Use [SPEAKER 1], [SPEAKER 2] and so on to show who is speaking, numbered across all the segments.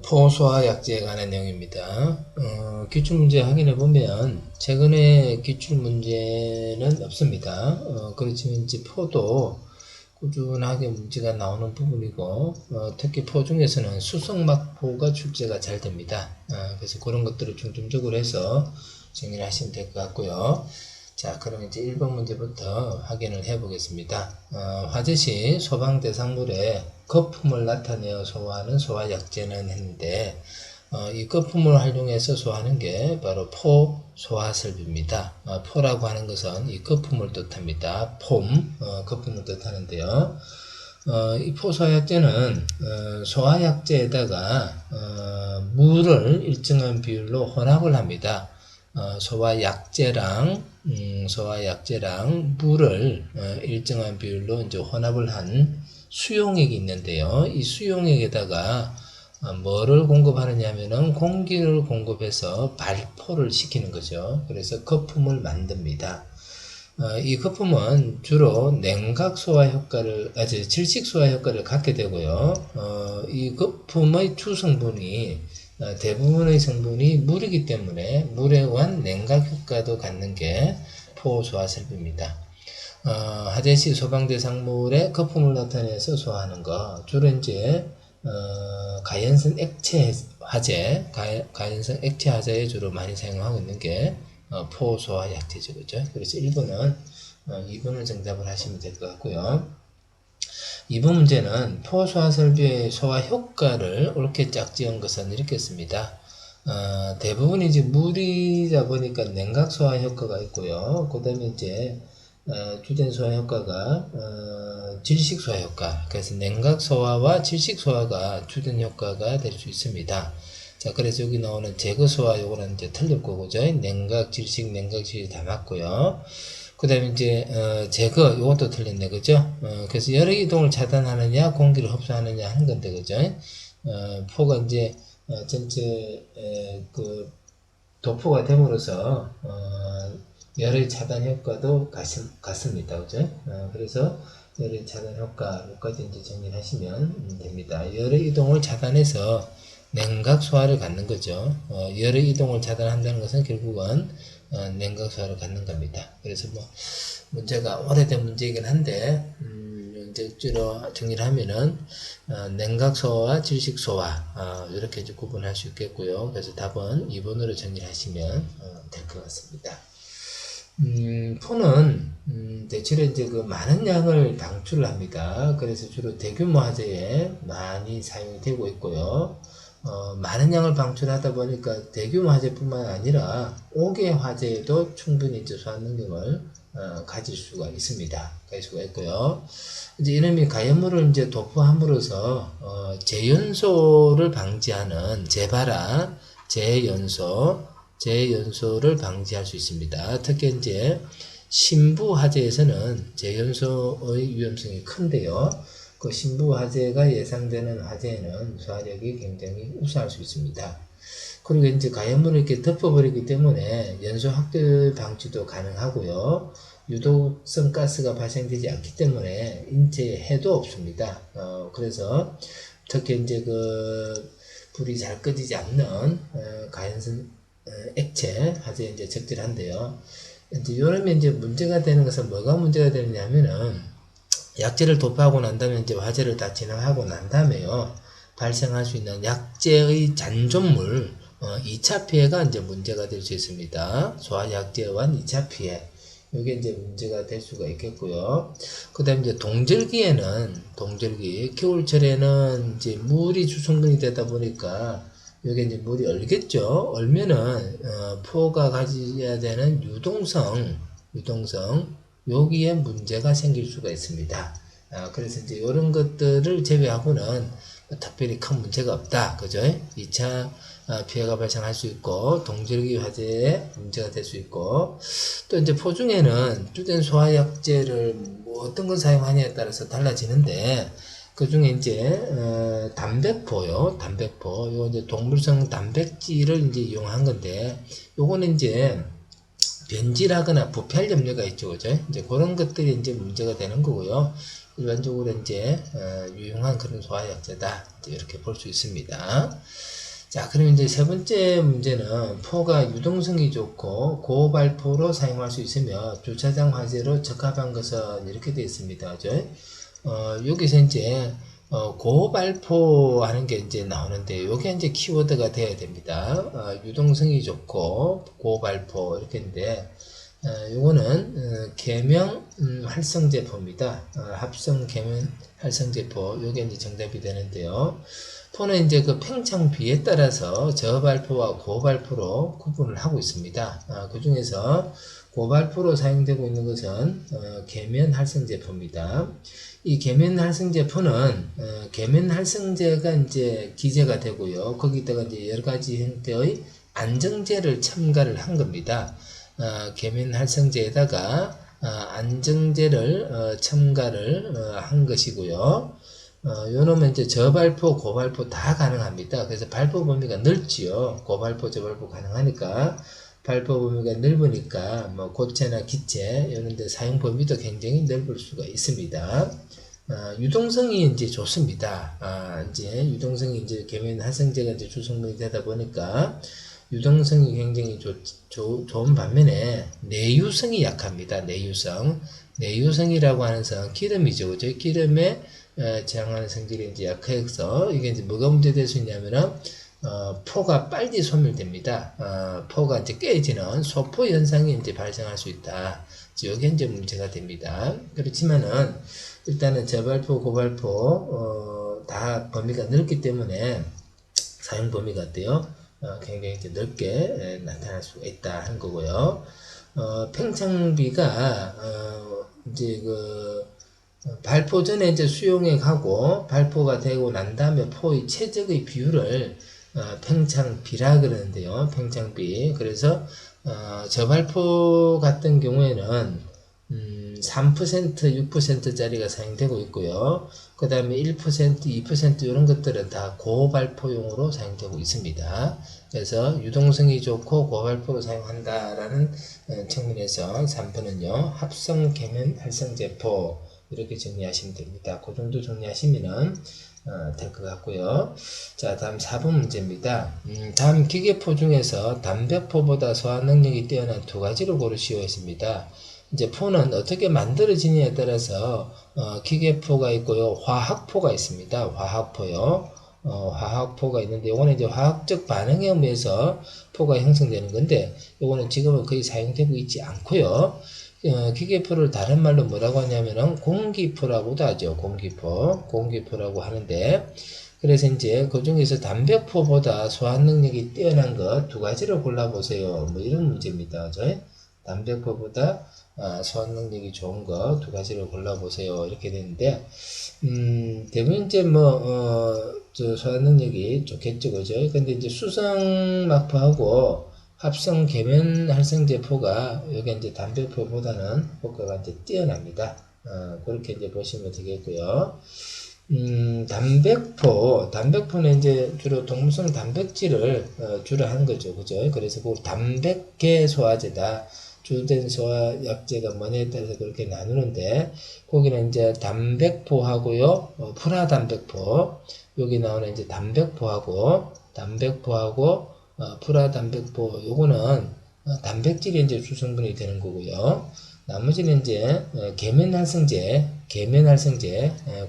[SPEAKER 1] 포소화약제에 관한 내용입니다. 기출문제 확인해 보면 최근에 기출문제는 없습니다. 그렇지만 이제 포도 꾸준하게 문제가 나오는 부분이고, 특히 포 중에서는 수성막포가 출제가 잘 됩니다. 그래서 그런 것들을 중점적으로 해서 정리를 하시면 될 것 같고요. 자, 그럼 이제 1번 문제부터 확인을 해 보겠습니다. 화재시 소방대상물에 거품을 나타내어 소화하는 소화약제는 했는데, 이 거품을 활용해서 소화하는 게 바로 포소화설비입니다. 포라고 하는 것은 이 거품을 뜻합니다. 거품을 뜻하는데요. 이 포소화약제는 소화약제에다가 물을 일정한 비율로 혼합을 합니다. 소화약제랑 물을 일정한 비율로 이제 혼합을 한 수용액이 있는데요. 이 수용액에다가 뭐를 공급하느냐 하면은 공기를 공급해서 발포를 시키는 거죠. 그래서 거품을 만듭니다. 이 거품은 주로 냉각 소화 효과를, 질식 소화 효과를 갖게 되고요. 이 거품의 주성분이 대부분의 성분이 물이기 때문에 물에 의한 냉각 효과도 갖는 게 포소화설비입니다. 화재시 소방대상물에 거품을 나타내서 소화하는 거, 주로 이제 가연성 액체 화재, 가연성 액체 화재에 주로 많이 사용하고 있는 게 포소화약제죠, 그죠? 그래서 1번은 2번을 정답을 하시면 될 것 같고요. 2번 문제는 포소화 설비의 소화 효과를 옳게 짝지은 것은 이렇게 씁니다. 대부분 이제 물이다 보니까 냉각 소화 효과가 있고요. 그 다음에 이제 주된 소화 효과가 질식 소화 효과. 그래서 냉각 소화와 질식 소화가 주된 효과가 될 수 있습니다. 자, 그래서 여기 나오는 제거 소화 요거는 이제 틀릴 거고, 그죠? 냉각, 질식 다 맞고요. 그 다음에 이제, 제거, 요것도 틀렸네, 그죠? 그래서 열의 이동을 차단하느냐, 공기를 흡수하느냐 하는 건데, 그죠? 포가 이제, 전체, 도포가 됨으로써, 열의 차단 효과도 같습니다, 그죠? 그래서, 열의 차단 효과까지 이제 정리를 하시면 됩니다. 열의 이동을 차단해서, 냉각 소화를 갖는 거죠. 열의 이동을 차단한다는 것은 결국은 냉각 소화를 갖는 겁니다. 그래서 뭐 문제가 오래된 문제이긴 한데 이제 억지로 정리를 하면은 냉각 소화와 질식 소화 이렇게 이제 구분할 수 있겠고요. 그래서 답은 2번으로 정리를 하시면 될 것 같습니다. 포는 대체로 이제 그 많은 양을 방출을 합니다. 그래서 주로 대규모 화재에 많이 사용이 되고 있고요. 많은 양을 방출하다 보니까 대규모 화재뿐만 아니라 5개 화재에도 충분히 이제 소환 능력을 가질 수가 있습니다. 가질 수가 있고요. 이제 이놈이 가연물을 이제 도포함으로써 재연소를 방지하는 재발화, 재연소를 방지할 수 있습니다. 특히 이제 신부 화재에서는 재연소의 위험성이 큰데요. 그 신부 화재가 예상되는 화재에는 소화력이 굉장히 우수할 수 있습니다. 그리고 이제 가연물을 이렇게 덮어버리기 때문에 연소 확대 방지도 가능하고요. 유독성 가스가 발생되지 않기 때문에 인체에 해도 없습니다. 그래서 특히 이제 그 불이 잘 꺼지지 않는 가연성 액체 화재에 이제 적절한데요. 이제 요러면 이제 문제가 되는 것은 뭐가 문제가 되느냐면은 약재를 도포하고 난 다음에 이제 화재를 다 진행하고 난 다음에요. 발생할 수 있는 약재의 잔존물, 2차 피해가 이제 문제가 될 수 있습니다. 소화약재와 2차 피해. 이게 이제 문제가 될 수가 있겠고요. 그 다음에 이제 겨울철에는 이제 물이 주성분이 되다 보니까 여기 이제 물이 얼겠죠. 얼면은, 포가 가져야 되는 유동성, 여기에 문제가 생길 수가 있습니다. 그래서 이제 이런 것들을 제외하고는 특별히 큰 문제가 없다. 그죠? 2차 피해가 발생할 수 있고, 동절기 화재에 문제가 될 수 있고, 또 이제 포 중에는 주된 소화약제를 뭐 어떤 걸 사용하냐에 따라서 달라지는데, 그 중에 이제, 담백포요. 요거 이제 동물성 단백질을 이제 이용한 건데, 요거는 이제, 변질하거나 부패할 염려가 있죠, 그죠? 이제 그런 것들이 이제 문제가 되는 거고요. 일반적으로 이제 유용한 그런 소화약제다 이렇게 볼 수 있습니다. 자, 그럼 이제 세 번째 문제는 포가 유동성이 좋고 고발포로 사용할 수 있으며 주차장 화재로 적합한 것은 이렇게 되어 있습니다. 그죠? 여기서 이제 고발포 하는 게 이제 나오는데 요게 이제 키워드가 돼야 됩니다. 유동성이 좋고 고발포 이렇게 있는데 요거는 계명 활성제포입니다. 합성 계명 활성제포 요게 이제 정답이 되는데요. 포는 이제 그 팽창비에 따라서 저발포와 고발포로 구분을 하고 있습니다. 그 중에서 고발포로 사용되고 있는 것은 계면 활성제포입니다. 이 계면 활성제포는 계면 활성제가 이제 기재가 되고요. 거기다가 이제 여러 가지 형태의 안정제를 첨가를 한 겁니다. 계면 활성제에다가 안정제를 첨가를 한 것이고요. 요놈은 이제 저발포, 고발포 다 가능합니다. 그래서 발포 범위가 넓지요. 고발포, 저발포 가능하니까 발포 범위가 넓으니까 뭐 고체나 기체 이런 데 사용 범위도 굉장히 넓을 수가 있습니다. 유동성이 이제 좋습니다. 이제 유동성이 이제 계면 활성제가 이제 주성분이 되다 보니까 유동성이 굉장히 좋은 반면에 내유성이 약합니다. 내유성이라고 하는 성 기름이죠. 그죠? 기름에 저항하는 성질이 이제 약해서 이게 이제 뭐가 문제될 수 있냐면은 포가 빨리 소멸됩니다. 포가 이제 깨지는 소포 현상이 이제 발생할 수 있다. 여기 이제 문제가 됩니다. 그렇지만은 일단은 저발포, 고발포 다 범위가 넓기 때문에 사용 범위가 어때요? 굉장히 이제 넓게 나타날 수가 있다 한 거고요. 팽창비가 이제 그 발포 전에 이제 수용에 가고 발포가 되고 난 다음에 포의 최적의 비율을 팽창비라 그러는데요. 팽창비. 그래서 저발포 같은 경우에는 3%, 6%짜리가 사용되고 있고요. 그 다음에 1%, 2% 이런 것들은 다 고발포용으로 사용되고 있습니다. 그래서 유동성이 좋고 고발포로 사용한다라는 측면에서 3번은요. 합성 계면 활성제포 이렇게 정리하시면 됩니다. 그 정도 정리하시면은 될 것 같고요. 자, 다음 4번 문제입니다. 다음 기계포 중에서 담배포보다 소화 능력이 뛰어난 두 가지를 고르시오 했습니다. 이제 포는 어떻게 만들어지느냐에 따라서 기계포가 있고요, 화학포가 있습니다. 화학포요. 화학포가 있는데 이거는 이제 화학적 반응에 의해서 포가 형성되는 건데 이거는 지금은 거의 사용되고 있지 않고요. 기계포를 다른 말로 뭐라고 하냐면은 공기포라고도 하죠. 공기포라고 하는데 그래서 이제 그 중에서 담배포보다 소화 능력이 뛰어난 것 두 가지를 골라보세요. 뭐 이런 문제입니다. 담배포보다 소화 능력이 좋은 것 두 가지를 골라보세요. 이렇게 되는데 대부분 이제 소화 능력이 좋겠죠, 그죠? 근데 이제 수성막포하고 합성 계면 활성제포가 여기 이제 담배포보다는 효과가 이제 뛰어납니다. 그렇게 이제 보시면 되겠고요. 담백포는 이제 주로 동물성 단백질을 주로 하는 거죠, 그죠? 그래서 그 단백계 소화제다. 주된 소화약제가 뭐냐에 따라서 그렇게 나누는데 거기는 이제 단백포하고요, 프라단백포 여기 나오는 이제 단백포하고 프라단백포 요거는 단백질이 이제 주성분이 되는 거고요. 나머지는 이제 계면 활성제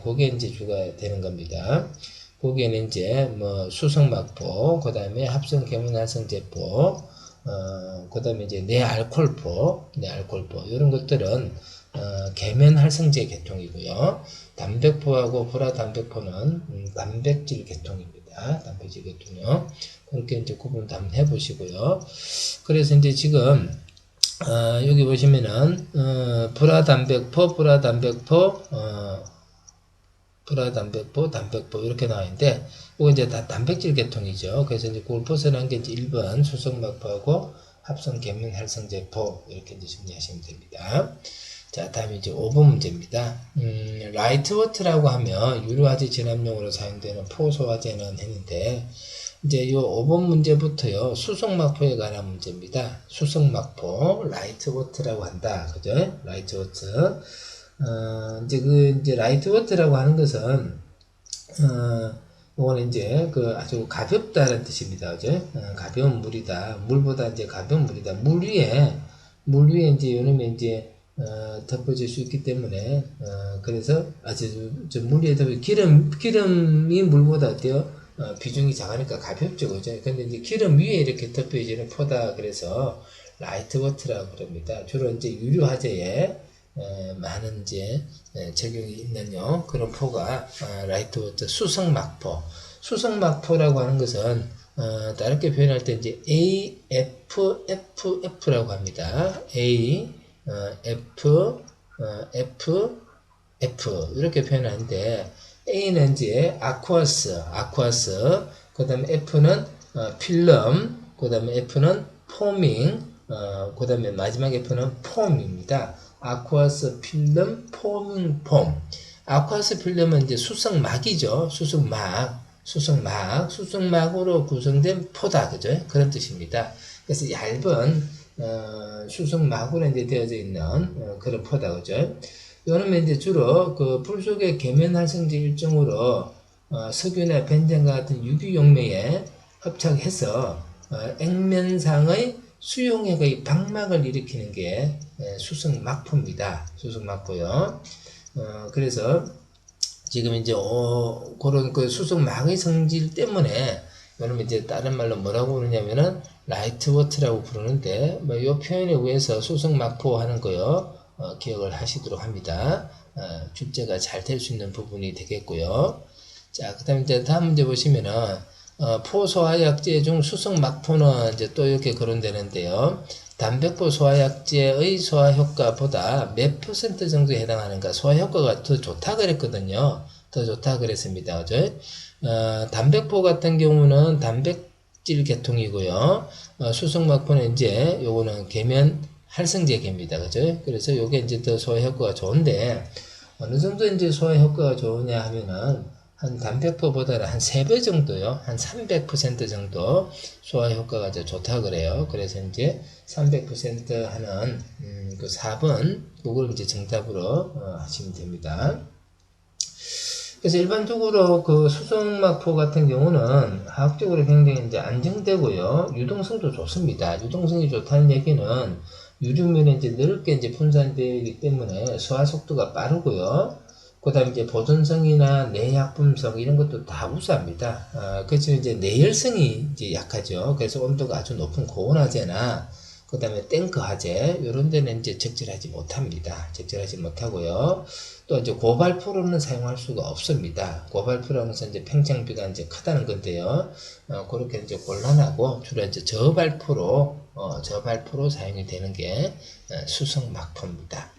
[SPEAKER 1] 그게 이제 주가 되는 겁니다. 거기에는 이제 수성막포, 그 다음에 합성 계면 활성제포, 그 다음에 이제 내알콜포 이런 것들은 계면 활성제 계통이고요. 단백포하고 프라단백포는 단백질 계통입니다. 단백질 계통이요. 그렇게 이제 구분 한번 해보시고요. 그래서 이제 지금 여기 보시면은 프라단백포, 단백포 이렇게 나와 있는데 이거 이제 다 단백질 계통이죠. 그래서 이제 그걸 벗어난 게 이제 1번 수성막포하고 합성 계면 활성제포 이렇게 이제 정리하시면 됩니다. 자, 다음에 이제 5번 문제입니다. 라이트 워터라고 하면 유료화재 진압용으로 사용되는 포소화재는 했는데, 이제 요 5번 문제부터요, 수송막포에 관한 문제입니다. 수송막포, 라이트 워터라고 한다. 그죠? 라이트 워터. 이제 라이트 워터라고 하는 것은, 이거는 이제 아주 가볍다는 뜻입니다. 그죠? 가벼운 물이다. 물보다 이제 가벼운 물이다. 물 위에 이제 요놈에 이제 덮어질 수 있기 때문에 그래서 아주 물 위에 덮어 기름이 물보다 어때요? 비중이 작으니까 가볍죠, 그죠? 근데 이제 기름 위에 이렇게 덮여지는 포다. 그래서 라이트 워터라고 그럽니다. 주로 이제 유류 화재에 많은 이제 적용이 있는요 그런 포가 라이트 워터 수성막포라고 하는 것은 다르게 표현할 때 이제 AFFF라고 합니다. F 이렇게 표현하는데 A는 이제 아쿠아스, 그 다음에 F는 필름, 그 다음에 F는 포밍, 그 다음에 마지막 F는 폼입니다. 아쿠아스, 필름, 포밍, 폼. 아쿠아스 필름은 이제 수성막이죠. 수성막으로 구성된 포다, 그죠? 그런 뜻입니다. 그래서 얇은 수성막으로 이제 되어져 있는 그런 포다, 그죠? 요놈은 이제 주로 불 속의 계면 활성제 일종으로 석유나 벤젠과 같은 유기 용매에 합착해서 액면상의 수용액의 방막을 일으키는 게 수성막포입니다. 수성막포요. 그래서 지금 이제 그런 수성막의 성질 때문에 여러분 이제 다른 말로 뭐라고 부르냐면은 라이트 워터라고 부르는데 이 표현에 의해서 수성막포 하는 거요 기억을 하시도록 합니다. 출제가 잘 될 수 있는 부분이 되겠고요. 자, 그다음에 이제 다음 문제 보시면은 포소화약제 중 수성막포는 이제 또 이렇게 거론되는데요. 담배포 소화약제의 소화 효과보다 몇 % 정도에 해당하는가? 소화 효과가 더 좋다 그랬거든요. 더 좋다 그랬습니다. 그죠? 담배포 같은 경우는 단백질 계통이고요. 수성막포는 이제 요거는 계면 활성제계입니다. 그죠? 그래서 요게 이제 더 소화 효과가 좋은데 어느 정도 이제 소화 효과가 좋으냐 하면은 한 담배포보다는 한 3배 정도요. 한 300% 정도 소화 효과가 더 좋다 그래요. 그래서 이제 300% 하는 그 4번 그걸 이제 정답으로 하시면 됩니다. 그래서 일반적으로 수성막포 같은 경우는 화학적으로 굉장히 이제 안정되고요. 유동성도 좋습니다. 유동성이 좋다는 얘기는 유류면에 이제 넓게 이제 분산되기 때문에 소화 속도가 빠르고요. 그 다음에 이제 보존성이나 내약품성 이런 것도 다 우수합니다. 그렇지만 이제 내열성이 이제 약하죠. 그래서 온도가 아주 높은 고온화재나 그 다음에 탱크화재 이런 데는 이제 적절하지 못합니다. 적절하지 못하고요. 또 이제 고발포로는 사용할 수가 없습니다. 고발포라는 것은 이제 팽창비가 이제 크다는 건데요. 그렇게 이제 곤란하고 주로 이제 저발포로 사용이 되는 게 수성막포입니다.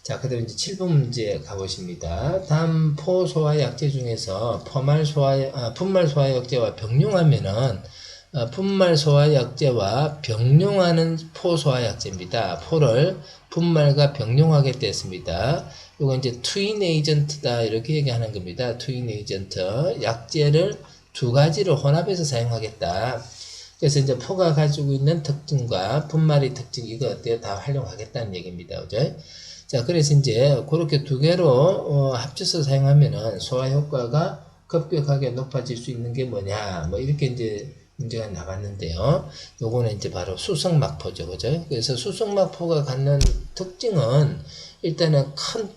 [SPEAKER 1] 자, 그 다음에 이제 7번 문제 가보십니다. 다음 포소화약제 중에서 분말소화약제와 병용하면은 분말소화약제와 병용하는 포소화약제입니다. 포를 분말과 병용하게 됐습니다. 이거 이제 트윈 에이전트다 이렇게 얘기하는 겁니다. 트윈 에이전트 약제를 두 가지를 혼합해서 사용하겠다. 그래서 이제 포가 가지고 있는 특징과 분말의 특징 이거 어때요? 다 활용하겠다는 얘기입니다. 그죠? 자, 그래서 이제 그렇게 두 개로 합쳐서 사용하면은 소화 효과가 급격하게 높아질 수 있는 게 뭐냐? 뭐 이렇게 이제 문제가 나왔는데요. 요거는 이제 바로 수성막포죠. 그죠? 그래서 수성막포가 갖는 특징은 일단은 큰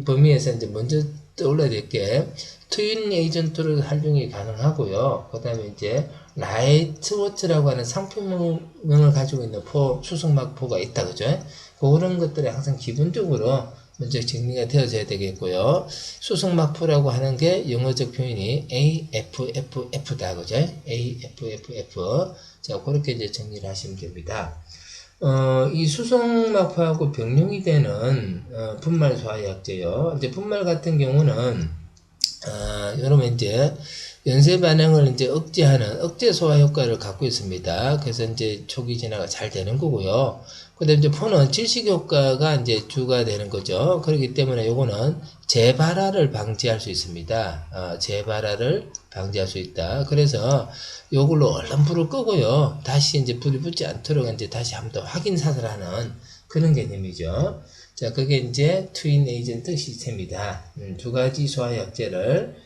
[SPEAKER 1] 범위에서 이제 먼저 떠올라야 될 게 트윈 에이전트를 활용이 가능하고요. 그 다음에 이제 라이트 워터라고 하는 상품명을 가지고 있는 수성막포가 있다. 그죠? 그런 것들이 항상 기본적으로 먼저 정리가 되어져야 되겠고요. 수성막포라고 하는 게 영어적 표현이 AFFF다. 그죠? AFFF. 자, 그렇게 이제 정리를 하시면 됩니다. 이 수성막포하고 병용이 되는 분말 소화약제요. 이제 분말 같은 경우는 여러분 이제 연쇄 반응을 이제 억제하는 억제 소화 효과를 갖고 있습니다. 그래서 이제 초기 진화가 잘 되는 거고요. 그다음에 이제 포는 질식 효과가 이제 주가 되는 거죠. 그렇기 때문에 요거는 재발화를 방지할 수 있습니다. 재발화를 방지할 수 있다. 그래서 요걸로 얼른 불을 끄고요. 다시 이제 불이 붙지 않도록 이제 다시 한번 더 확인 사살하는 그런 개념이죠. 자, 그게 이제 트윈 에이전트 시스템이다. 두 가지 소화약제를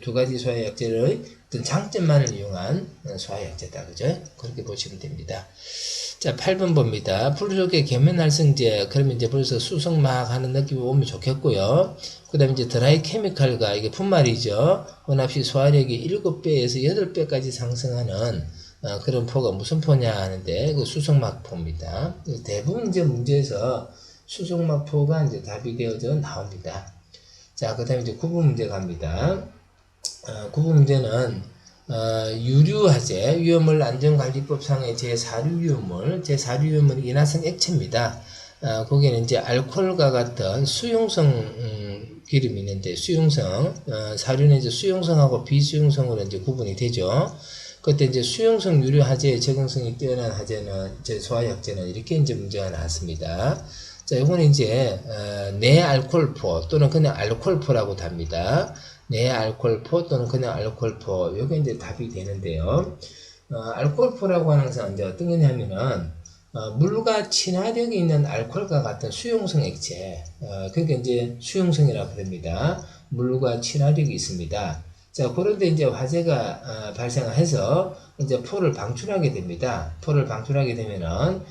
[SPEAKER 1] 두 가지 소화약제의 어떤 장점만을 이용한 소화약제다. 그죠? 그렇게 보시면 됩니다. 자, 8번 봅니다. 풀 속에 계면활성제, 그러면 이제 벌써 수성막 하는 느낌이 오면 좋겠고요. 그 다음에 이제 드라이 케미칼과 이게 분말이죠. 혼합시 소화력이 7배에서 8배까지 상승하는 그런 포가 무슨 포냐 하는데, 그 수성막포입니다. 대부분 이제 문제에서 수성막포가 이제 답이 되어져 나옵니다. 자, 그 다음에 이제 9번 문제 갑니다. 9번 문제는 유류화재, 위험물 안전관리법상의 제4류 위험물 인화성 액체입니다. 거기에는 이제 알코올과 같은 수용성 기름이 있는데, 수용성, 사류는 이제 수용성하고 비수용성으로 이제 구분이 되죠. 그때 이제 수용성 유류화재의 적응성이 뛰어난 화재는, 소화약제는 이렇게 이제 문제가 나왔습니다. 자, 요거는 이제, 내알코올포 또는 그냥 알코올포라고 답니다. 내알코올포 또는 그냥 알코올포, 요게 이제 답이 되는데요. 알코올포라고 하는 것은 이제 어떤 거냐면은, 물과 친화력이 있는 알코올과 같은 수용성 액체, 그러니까 이제 수용성이라고 합니다. 물과 친화력이 있습니다. 자, 그런데 이제 화재가 발생해서 이제 포를 방출하게 됩니다. 포를 방출하게 되면은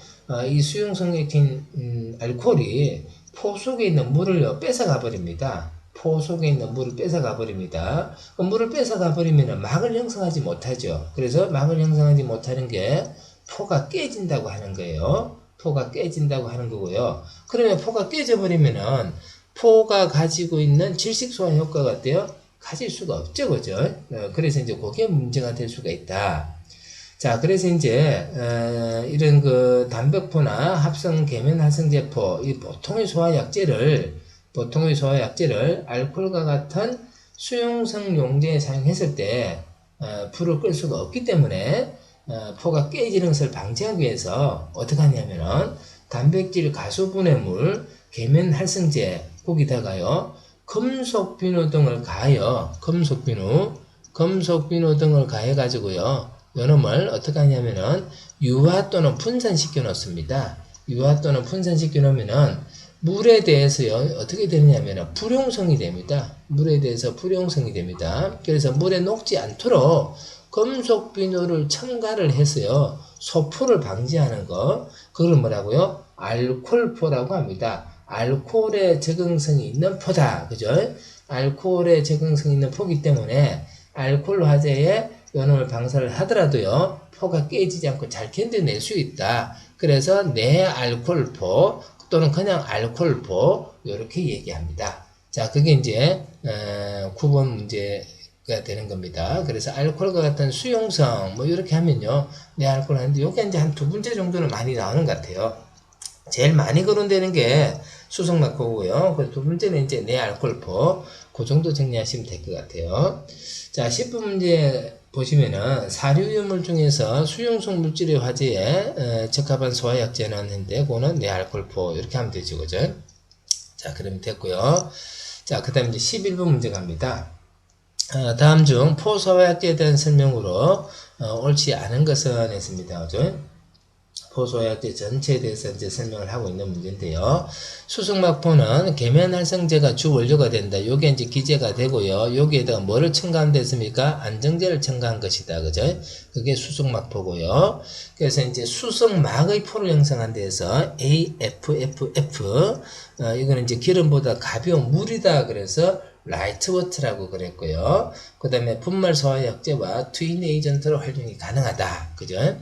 [SPEAKER 1] 이 수용성 액체인 알코올이 포 속에 있는 물을 뺏어가 버립니다. 포 속에 있는 물을 뺏어가 버립니다. 그 물을 뺏어가 버리면 막을 형성하지 못하죠. 그래서 막을 형성하지 못하는 게 포가 깨진다고 하는 거예요. 포가 깨진다고 하는 거고요. 그러면 포가 깨져버리면은 포가 가지고 있는 질식 소화 효과가 어때요? 가질 수가 없죠, 그죠? 그래서 이제 그게 문제가 될 수가 있다. 자, 그래서 이제 이런 그 단백포나 합성 계면 활성제포, 이 보통의 소화약제를 알코올과 같은 수용성 용제에 사용했을 때 불을 끌 수가 없기 때문에 포가 깨지는 것을 방지하기 위해서 어떻게 하냐면은 단백질 가수분해물, 계면 활성제 거기다가요 금속비누 등을 가하여 금속비누 등을 가해 가지고요 요놈을 어떻게 하냐면은 유화 또는 분산시켜 놓습니다. 유화 또는 분산시켜 놓으면은 물에 대해서요 어떻게 되느냐면은 불용성이 됩니다. 물에 대해서 불용성이 됩니다. 그래서 물에 녹지 않도록 금속비누를 첨가를 해서요 소포를 방지하는 거, 그걸 뭐라고요? 알코올포라고 합니다. 알코올에 적응성이 있는 포다. 그죠? 알코올에 적응성이 있는 포기 때문에 알코올 화재에 요놈을 방사를 하더라도요 포가 깨지지 않고 잘 견뎌낼 수 있다. 그래서 내알코올포 또는 그냥 알코올포 이렇게 얘기합니다. 자, 그게 이제 9번 문제가 되는 겁니다. 그래서 알코올과 같은 수용성 뭐 이렇게 하면요 내알코올 하는데 요게 이제 한 두 문제 정도는 많이 나오는 것 같아요. 제일 많이 거론되는 게 수성막포고요. 그 두 번째는 이제 내알코올포. 그 정도 정리하시면 될 것 같아요. 자, 10번 문제 보시면은 사류유물 중에서 수용성 물질의 화재에 적합한 소화약제는 했는데 그거는 내알코올포 이렇게 하면 되죠. 그죠? 자, 그러면 됐고요. 자, 그 다음에 이제 11번 문제 갑니다. 다음 중 포소화약제에 대한 설명으로 옳지 않은 것은 했습니다. 그죠? 포소화약제 전체에 대해서 이제 설명을 하고 있는 문제인데요. 수성막포는 계면활성제가 주 원료가 된다. 요게 이제 기재가 되고요. 여기에다가 뭐를 첨가한 됐습니까? 안정제를 첨가한 것이다. 그죠? 그게 수성막포고요. 그래서 이제 수성막의 포를 형성한 데에서 AFFF, 이거는 이제 기름보다 가벼운 물이다. 그래서 라이트 워터라고 그랬고요. 그 다음에 분말 소화약제와 트윈 에이전트로 활용이 가능하다. 그죠?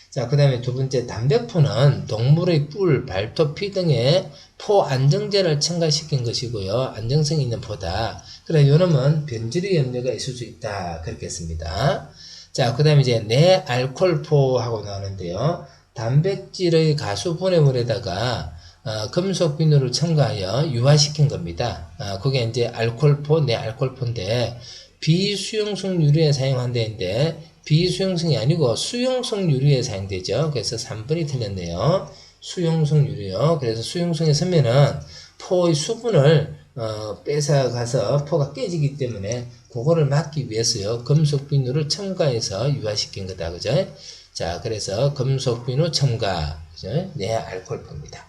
[SPEAKER 1] 자, 그 다음에 두 번째, 단백포는 동물의 뿔, 발톱, 피 등의 포 안정제를 첨가시킨 것이고요. 안정성이 있는 포다. 그래, 요놈은 변질의 염려가 있을 수 있다. 그렇겠습니다. 자, 그 다음에 이제 내알코올포하고 나오는데요. 단백질의 가수 분해물에다가 금속 비누를 첨가하여 유화시킨 겁니다. 그게 이제 알코올포, 내알코올포인데, 비수용성 유료에 사용한다는데 비수용성이 아니고 수용성 유료에 사용되죠. 그래서 3번이 틀렸네요. 수용성 유료. 그래서 수용성에 쓰면은 포의 수분을 뺏어가서 포가 깨지기 때문에 그거를 막기 위해서요. 금속 비누를 첨가해서 유화시킨 거다. 그죠? 자, 그래서 금속 비누 첨가. 그죠? 내알코올포입니다.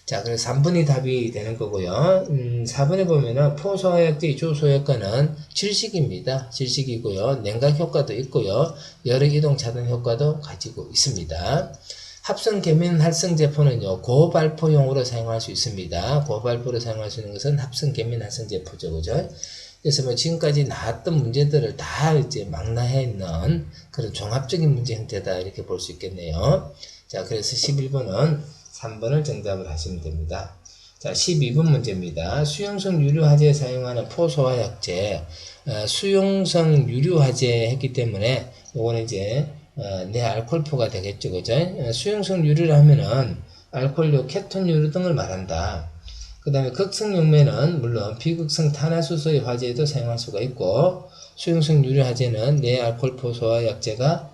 [SPEAKER 1] 자, 그래서 3번이 답이 되는 거고요. 4번에 보면은 포소화약제의 주소효과는 질식입니다. 질식이고요. 냉각 효과도 있고요. 열의 이동 차단 효과도 가지고 있습니다. 합성 계면 활성 제포는요, 고발포용으로 사용할 수 있습니다. 고발포로 사용할 수 있는 것은 합성 계면 활성 제포죠. 그죠? 그래서 뭐 지금까지 나왔던 문제들을 다 이제 망라해 있는 그런 종합적인 문제 형태다. 이렇게 볼 수 있겠네요. 자, 그래서 11번은 3번을 정답을 하시면 됩니다. 자, 12번 문제입니다. 수용성 유류화제에 사용하는 포소화약제, 수용성 유류화제 했기 때문에 요거는 이제 내알코올포가 되겠죠. 그죠? 수용성 유류를 하면은 알코올류, 케톤 유류 등을 말한다. 그 다음에 극성 용매는 물론 비극성 탄화수소의 화제에도 사용할 수가 있고, 수용성 유류 화제는 내알코올 소화약제가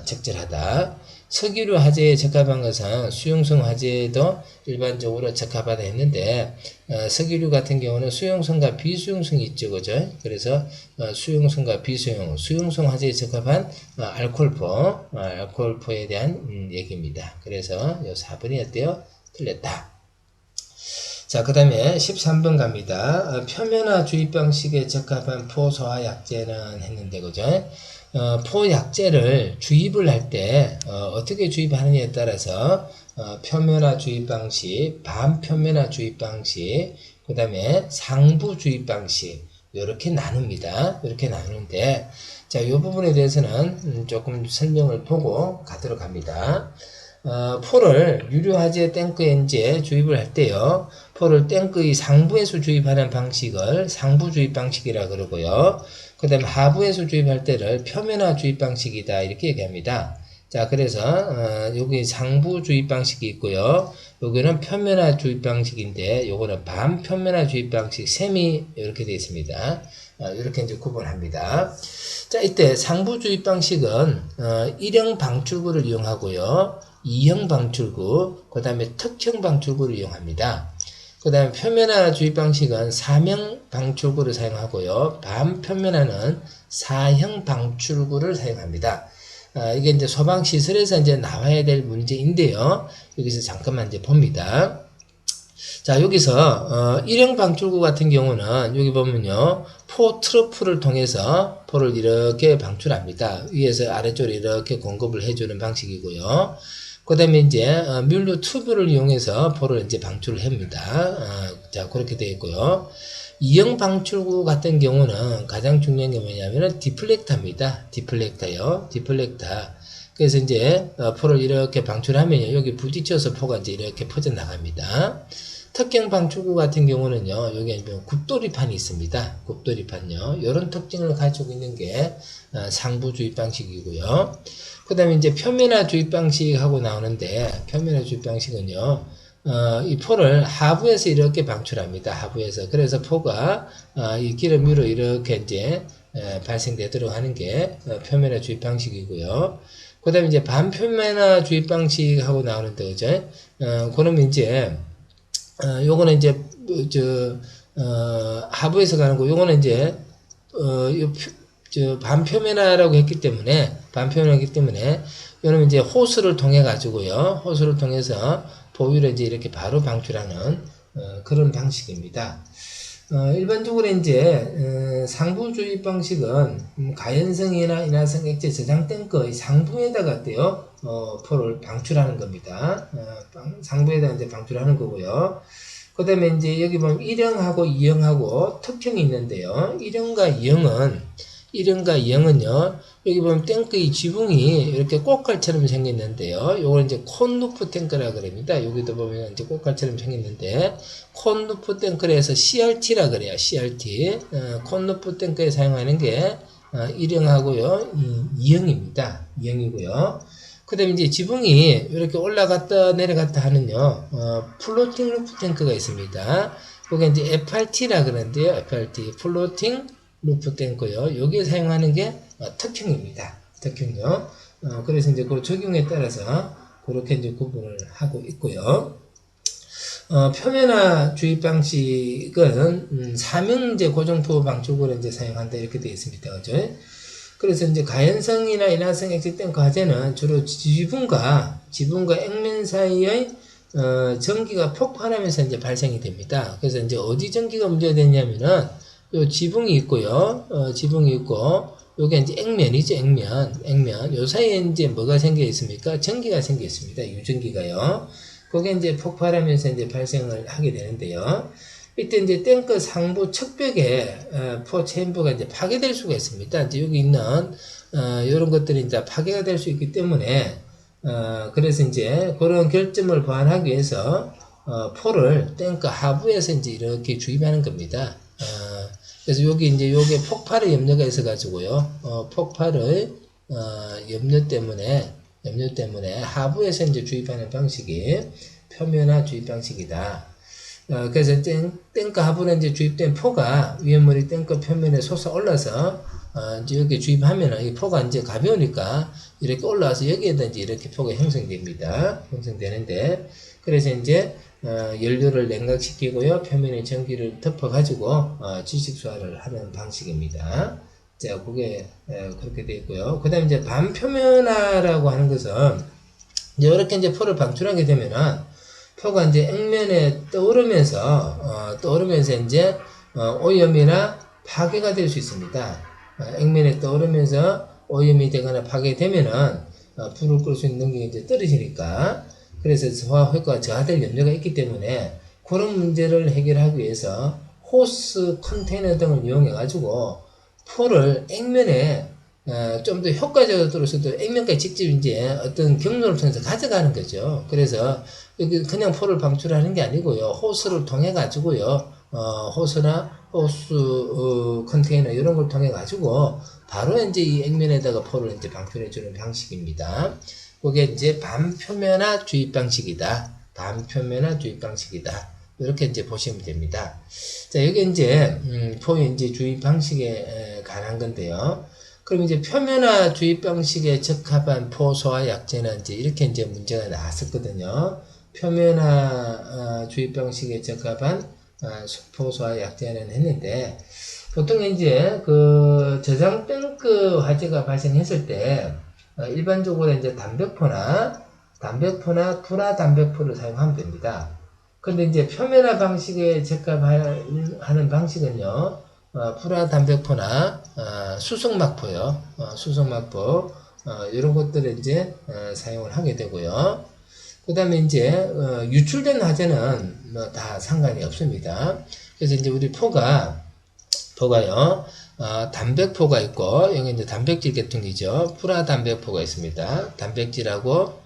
[SPEAKER 1] 적절하다. 석유류 화제에 적합한 것은 수용성 화제에도 일반적으로 적합하다 했는데, 석유류 같은 경우는 수용성과 비수용성이 있죠. 그죠? 그래서 수용성과 비수용, 수용성 화제에 적합한 알코올포에 대한 얘기입니다. 그래서 이 4번이 어때요? 틀렸다. 자, 그 다음에 13번 갑니다. 표면화 주입 방식에 적합한 포소화약제는 했는데, 그죠? 포약제를 주입을 할 때, 어떻게 주입하느냐에 따라서, 표면화 주입 방식, 반표면화 주입 방식, 그 다음에 상부 주입 방식, 이렇게 나눕니다. 이렇게 나누는데, 자, 이 부분에 대해서는 조금 설명을 보고 가도록 합니다. 포를 유류화제 탱크에 이제 주입을 할 때요, 포를 탱크의 상부에서 주입하는 방식을 상부 주입 방식이라 그러고요. 그 다음에 하부에서 주입할 때를 표면화 주입 방식이다. 이렇게 얘기합니다. 자, 그래서, 여기 상부 주입 방식이 있고요. 여기는 표면화 주입 방식인데, 요거는 반표면화 주입 방식, 셈이 이렇게 되어 있습니다. 이렇게 이제 구분합니다. 자, 이때 상부 주입 방식은, 1형 방출구를 이용하고요. 2형 방출구, 그 다음에 특형 방출구를 이용합니다. 그 다음에 표면화 주입 방식은 3형 방출구를 사용하고요. 반표면화는 4형 방출구를 사용합니다. 이게 이제 소방시설에서 이제 나와야 될 문제인데요. 여기서 잠깐만 이제 봅니다. 자, 여기서, 1형 방출구 같은 경우는 여기 보면요. 포 트러프를 통해서 포를 이렇게 방출합니다. 위에서 아래쪽으로 이렇게 공급을 해주는 방식이고요. 그 다음에 이제, 뮬러 튜브를 이용해서 포를 이제 방출을 합니다. 자, 그렇게 되어 있고요. 2형 방출구 같은 경우는 가장 중요한 게 뭐냐면은 디플렉터입니다. 디플렉터요. 디플렉터. 그래서 이제, 포를 이렇게 방출하면요. 여기 부딪혀서 포가 이제 이렇게 퍼져나갑니다. 특경 방출구 같은 경우는요, 여기 굽돌이판이 있습니다. 굽돌이판요. 이런 특징을 가지고 있는 게 상부 주입 방식이고요. 그 다음에 이제 표면화 주입 방식하고 나오는데, 표면화 주입 방식은요, 이 포를 하부에서 이렇게 방출합니다. 하부에서. 그래서 포가 이 기름 위로 이렇게 이제 발생되도록 하는 게 표면화 주입 방식이고요. 그 다음에 이제 반표면화 주입 방식하고 나오는데, 그죠? 그러면 이제 요거는 이제, 하부에서 가는 거, 요거는 이제, 반표면화라고 했기 때문에, 반표면화이기 때문에, 요는 이제 호스를 통해 가지고요, 호스를 통해서 보위를 이제 이렇게 바로 방출하는, 그런 방식입니다. 일반적으로 이제, 상부 주입 방식은, 가연성이나 인화성 액체 저장 탱크의 상부에다가 어때요? 포를 방출하는 겁니다. 상부에다 이제 방출하는 거고요. 그 다음에 이제 여기 보면 1형하고 2형하고 특형이 있는데요. 1형과 2형은요, 여기 보면 탱크의 지붕이 이렇게 꽃갈처럼 생겼는데요. 요걸 이제 콘루프 탱크라 그럽니다. 여기도 보면 이제 꽃갈처럼 생겼는데, 콘루프 탱크에서 CRT라 그래요. CRT. 콘루프 탱크에 사용하는 게 1형하고요, 2형입니다. 2형이고요. 그 다음에 이제 지붕이 이렇게 올라갔다 내려갔다 하는요, 플로팅 루프 탱크가 있습니다. 그게 이제 FRT라 그러는데요. FRT. 플로팅 루프 탱크요. 여기에 사용하는 게 특형입니다. 특형요. 그래서 이제 그 적용에 따라서 그렇게 이제 구분을 하고 있고요. 표면화 주입 방식은 삼형제 고정투호 방식으로 이제 사용한다 이렇게 되어 있습니다. 그죠? 그래서 이제 가연성이나 인화성 액체 탱크 화재는 주로 지붕과 액면 사이의 전기가 폭발하면서 이제 발생이 됩니다. 그래서 이제 어디 전기가 문제가 되냐면은 요 지붕이 있고요. 지붕이 있고 요게 이제 액면이죠. 액면. 요 사이에 이제 뭐가 생겨 있습니까? 전기가 생겨 있습니다. 유전기가요. 그게 이제 폭발하면서 이제 발생을 하게 되는데요. 이때 이제 탱크 상부 측벽에 포 체인버가 이제 파괴될 수가 있습니다. 이제 여기 있는 이런 것들이 이제 파괴가 될 수 있기 때문에 그래서 이제 그런 결점을 보완하기 위해서 포를 탱크 하부에서 이제 이렇게 주입하는 겁니다. 그래서 여기 이제 요게 폭발의 염려가 있어 가지고요. 폭발의 염려 때문에 하부에서 이제 주입하는 방식이 표면화 주입 방식이다. 그래서 탱크 하부에 이제 주입된 포가 위험물이 탱크 표면에 솟아올라서 이제 여기 주입하면은 이 포가 이제 가벼우니까 이렇게 올라와서 여기에다 이제 이렇게 포가 형성됩니다. 형성되는데 그래서 이제 연료를 냉각시키고요. 표면에 전기를 덮어가지고 질식수화를 하는 방식입니다. 자, 그게 그렇게 되어 있고요. 그 다음에 이제 반표면화라고 하는 것은 이제 이렇게 이제 포를 방출하게 되면은 포가 이제 액면에 떠오르면서 이제 오염이나 파괴가 될 수 있습니다. 액면에 떠오르면서 오염이 되거나 파괴되면은 불을 끌 수 있는 능력이 이제 떨어지니까 그래서 소화 효과가 저하될 염려가 있기 때문에 그런 문제를 해결하기 위해서 호스 컨테이너 등을 이용해 가지고 포를 액면에 좀 더 효과적으로서도 액면까지 직접 이제 어떤 경로를 통해서 가져가는 거죠. 그래서 그냥 포를 방출하는 게 아니고요. 호스를 통해 가지고요. 호스나 호스 컨테이너 이런 걸 통해 가지고 바로 이제 이 액면에다가 포를 이제 방출해 주는 방식입니다. 그게 이제 반표면화 주입 방식이다. 반표면화 주입 방식이다. 이렇게 이제 보시면 됩니다. 자, 여기 이제 포의 이제 주입 방식에 관한 건데요. 그럼 이제 표면화 주입 방식에 적합한 포 소화 약제는 이제 이렇게 이제 문제가 나왔었거든요. 표면화 주입 방식에 적합한 포 소화 약제는 했는데 보통 이제 그 저장 탱크 화재가 발생했을 때 일반적으로 이제 담배포나 불화 담배포를 사용하면 됩니다. 근데 이제 표면화 방식에 적합하는 방식은요, 불화 담배포나 수성막포요, 수성막포 이런 것들을 이제 사용을 하게 되고요. 그 다음에 이제 유출된 화재는 뭐 다 상관이 없습니다. 그래서 이제 우리 포가요, 단백포가 있고, 여기 이제 단백질 계통이죠. 불화 단백포가 있습니다. 단백질하고,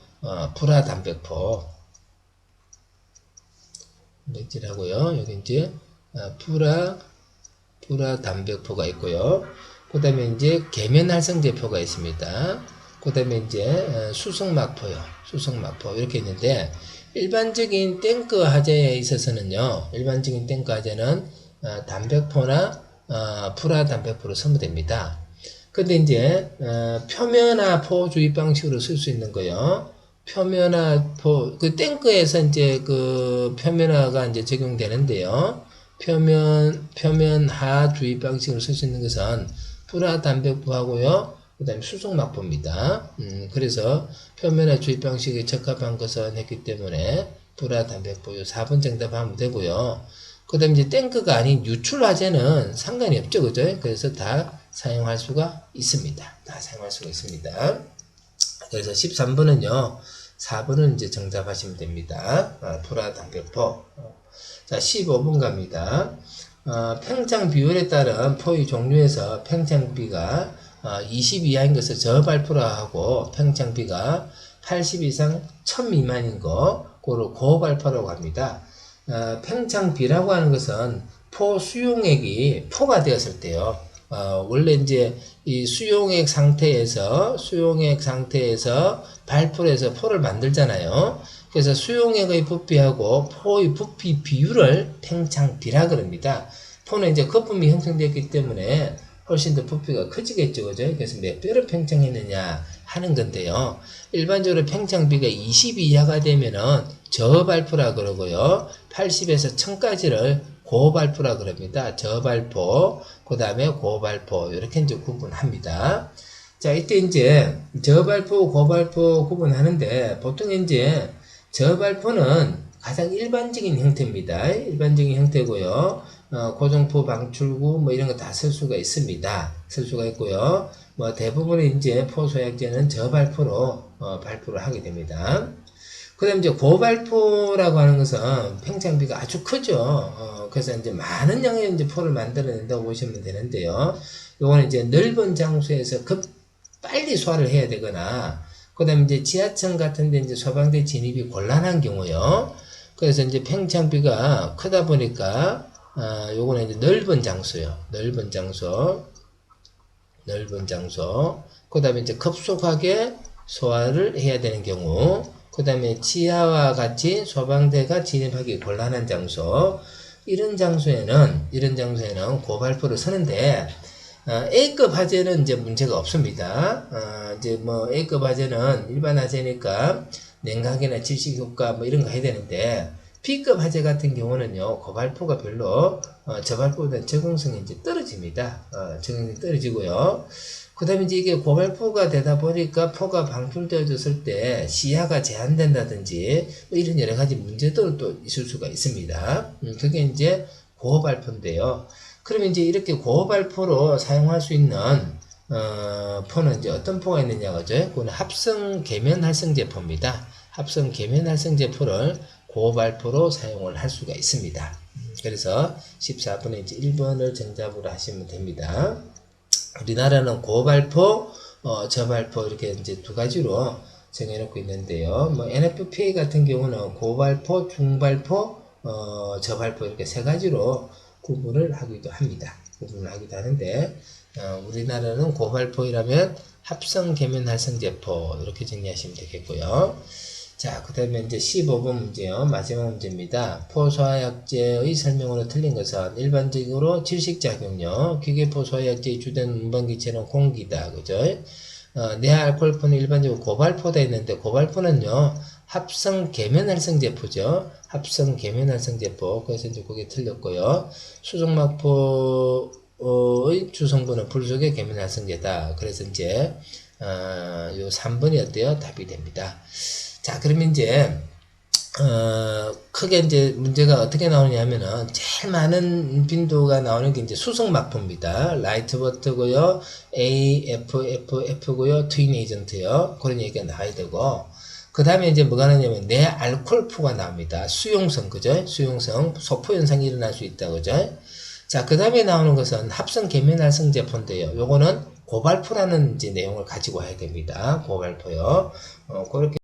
[SPEAKER 1] 불화 단백포. 단백질하고요. 여기 이제, 불화 단백포가 있고요. 그 다음에 이제 계면활성제포가 있습니다. 그 다음에 이제, 수성막포요. 수성막포. 이렇게 있는데, 일반적인 탱크 화재에 있어서는요, 일반적인 탱크 화재는, 단백포나 불화 담배포로 선호됩니다. 근데 이제 표면화 주입 방식으로 쓸 수 있는 거요. 표면화 그 탱크에서 이제 그 표면화가 이제 적용되는데요. 표면화 주입 방식으로 쓸 수 있는 것은 불화 담배포하고요. 그다음에 수성막포입니다. 그래서 표면화 주입 방식에 적합한 것은 했기 때문에 불화 담배포 4번 정답하면 되고요. 그 다음에 이제 탱크가 아닌 유출 화재는 상관이 없죠. 그죠? 그래서 다 사용할 수가 있습니다. 다 사용할 수가 있습니다. 그래서 13번은요, 4번은 이제 정답하시면 됩니다. 불화 담배포. 자, 15번 갑니다. 팽창 비율에 따른 포의 종류에서 팽창비가 20 이하인 것을 저발포라고 팽창비가 80 이상 1000 미만인 거, 그걸 고발포라고 합니다. 팽창비라고 하는 것은 포 수용액이 포가 되었을 때요. 원래 이제 이 수용액 상태에서 발포를 해서 포를 만들잖아요. 그래서 수용액의 부피하고 포의 부피 비율을 팽창비라 그럽니다. 포는 이제 거품이 형성됐기 때문에 훨씬 더 부피가 커지겠죠, 그죠? 그래서 몇 배로 팽창했느냐 하는 건데요. 일반적으로 팽창비가 20 이하가 되면은 저발포라 그러고요. 80에서 1000까지를 고발포라 그럽니다. 저발포, 그 다음에 고발포, 이렇게 이제 구분합니다. 자, 이때 이제 저발포, 고발포 구분하는데 보통 이제 저발포는 가장 일반적인 형태입니다. 일반적인 형태고요. 고정포 방출구 뭐 이런 거 다 쓸 수가 있습니다. 쓸 수가 있고요. 뭐 대부분의 이제 포소약제는 저발포로 발포를 하게 됩니다. 그 다음 이제 고발포라고 하는 것은 팽창비가 아주 크죠. 그래서 이제 많은 양의 이제 포를 만들어낸다고 보시면 되는데요. 요거는 이제 넓은 장소에서 빨리 소화를 해야 되거나, 그 다음에 이제 지하철 같은 데 이제 소방대 진입이 곤란한 경우요. 그래서 이제 팽창비가 크다 보니까, 요거는 이제 넓은 장소요. 넓은 장소. 그 다음에 이제 급속하게 소화를 해야 되는 경우, 그 다음에 지하와 같이 소방대가 진입하기 곤란한 장소, 이런 장소에는 고발포를 쓰는데, A급 화재는 이제 문제가 없습니다. 이제 뭐 A급 화재는 일반 화재니까 냉각이나 질식 효과 뭐 이런 거 해야 되는데, B급 화재 같은 경우는요, 고발포가 별로 저발포보다 적응성이 이제 떨어집니다. 적응성이 떨어지고요. 그 다음에 이제 이게 고발포가 되다 보니까 포가 방출되어졌을 때 시야가 제한된다든지 뭐 이런 여러 가지 문제들은 또 있을 수가 있습니다. 그게 이제 고발포인데요. 그러면 이제 이렇게 고발포로 사용할 수 있는 포는 이제 어떤 포가 있느냐 그죠? 그거는 합성 계면 활성제포입니다. 합성 계면 활성제포를 고발포로 사용을 할 수가 있습니다. 그래서 14번에 이제 1번을 정답으로 하시면 됩니다. 우리나라는 고발포, 저발포 이렇게 이제 두 가지로 정해놓고 있는데요. 뭐 NFPA 같은 경우는 고발포, 중발포, 저발포 이렇게 세 가지로 구분을 하기도 합니다. 구분을 하기도 하는데, 우리나라는 고발포이라면 합성 계면 활성제포 이렇게 정리하시면 되겠고요. 자, 그 다음에 이제 15번 문제요. 마지막 문제입니다. 포소화약제의 설명으로 틀린 것은 일반적으로 질식작용요. 기계포 소화약제의 주된 운반기체는 공기다. 그죠? 내알코올포는 일반적으로 고발포다 했는데, 고발포는요, 합성 계면활성제포죠. 합성 계면활성제포. 그래서 이제 그게 틀렸고요. 수정막포의 주성분은 불속의 계면활성제다. 그래서 이제, 요 3번이 어때요? 답이 됩니다. 자, 그러면 이제, 크게 이제 문제가 어떻게 나오냐면은, 제일 많은 빈도가 나오는 게 이제 수성막포입니다. 라이트버트고요, AFFF고요, 트윈 에이전트요. 그런 얘기가 나와야 되고, 그 다음에 이제 뭐가 나냐면, 내알코올포가 나옵니다. 수용성, 그죠? 수용성, 소포 현상이 일어날 수 있다, 그죠? 자, 그 다음에 나오는 것은 합성 계면활성제포인데요. 요거는 고발포라는 이제 내용을 가지고 와야 됩니다. 고발포요. 그렇게